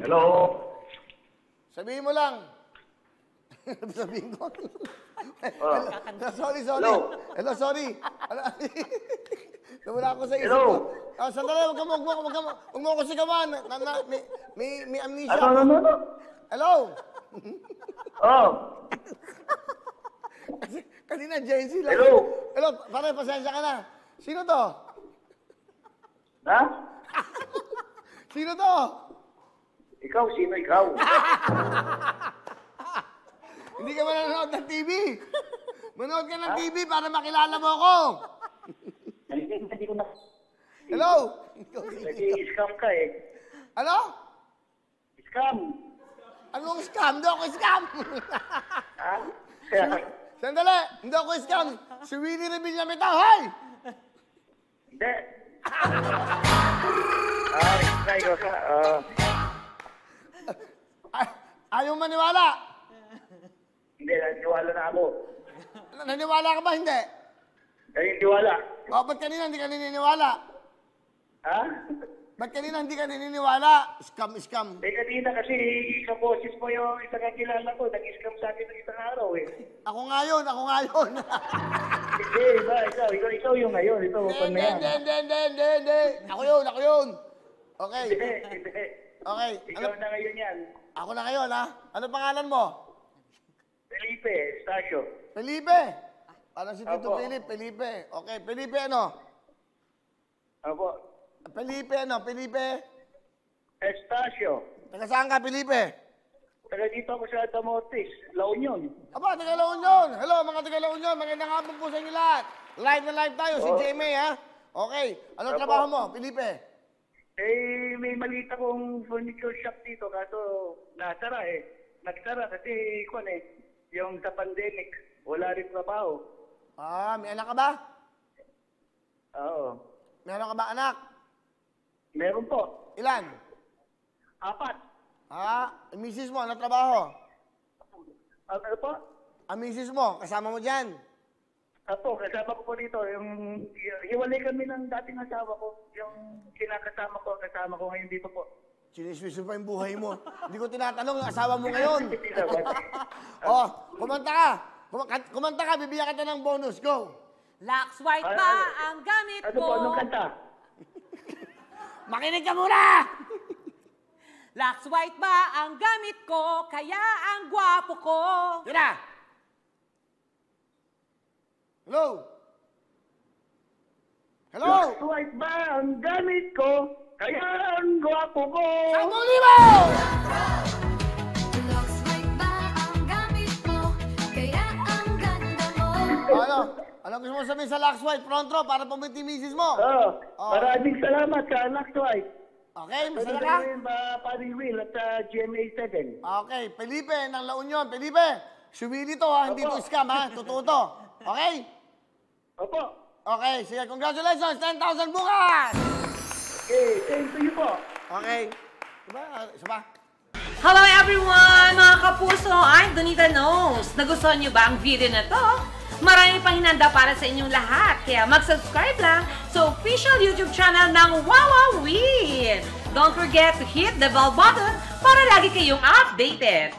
Hello? Sabihin mo lang. Sabihin ko. Sorry. Hello? Hello, sorry. Nawala ako sa isip Hello? ko. Sandali, huwag mo ako sigawan. May amnesia. Ano? Hello? Oh, Kanina, Jency lang. Hello? Hello, pare, pasensya ka na. Sino to? ha? Sino to? Ikaw, sino ikaw? Hindi ka manonood ng TV. Manood ka ng TV para makilala mo ako. Hindi ko na... Hello? Nag-i-scam ka eh. Ano? Scam. Anong scam? Hindi ako scam. Ha? Sandali, hindi ako scam. Si Willie Revilla Mita, hoy! Hindi. Try ko ka. Ayaw maniwala. Hindi, naniwala na ako. Naniwala ka ba? Hindi. Naniniwala. O, ba't kanina hindi ka naniniwala? Ha? Ba't kanina hindi ka naniniwala? Scam. Eh, kanina kasi sa boses mo yung isang kakilala ko, nag-scam sa akin ng isang araw eh. Ako nga yun. Hindi, iba, ikaw yung ngayon. Ito, open na yan. Hindi. Ako yun. Okay. Hindi. Okay. Ikaw na ngayon yan. Ako na ngayon, ha? Ano pangalan mo? Felipe, Estacio. Felipe. Parang si Tito Opo. Felipe. Okay, Felipe ano? Opo. Felipe. Estacio. Taga saan ka, Felipe? Taga dito ako sa Tamotis, La Union. Aba, taga La Union. Hello, mga taga La Union. Magandang hapon po sa inyo lahat. Live na live tayo, si JMA, ha? Okay. Anong Opo. trabaho mo, Felipe? Eh, may malita kong furniture shop dito, kaso nasara eh. Nagsara kasi, yung sa pandemic, wala rin trabaho. Ah, may anak ka ba? Oo. Meron ka ba anak? Meron po. Ilan? 4. Ah, ang misis mo, ano trabaho? Ano po? Ang misis mo, kasama mo dyan. Apo, kasama ko po dito. Hiwalay kami ng dating asawa ko. Yung kinakasama ko ngayon dito po. Siniswiso pa yung buhay mo. Hindi ko tinatanong yung asawa mo ngayon. Oh, kumanta ka, bibigyan kita ng bonus. Go! Lux White pa ang gamit Ano ko. po? Anong kanta? Makinig ka muna! Lux White ba ang gamit ko, kaya ang gwapo ko. Yun na! Hello? Hello? Lux White ba ang gamit ko? Kaya ang gwapo ko! 10,000! Lux White ba ang gamit mo? Kaya ang ganda mo. Ano gusto mo sabihin sa Lux White front row para pumunti misis mo? Maraming salamat sa Lux White. Okay, masaya Pwede ka? rin ba Paring Will at GMA7? Okay, Felipe ng La Union. Felipe, suwili to ha, hindi to scam ha. Totoo to. Okay? Opo. Okay, sige, congratulations! 10,000 bukas! Okay, thank you po. Okay. Diba? Isa pa? Hello everyone, mga kapuso! I'm Donita Knows. Nagustuhan niyo ba ang video na to? Marami pang hinanda para sa inyong lahat. Kaya mag-subscribe lang sa official YouTube channel ng Wowowin. Don't forget to hit the bell button para lagi kayong updated.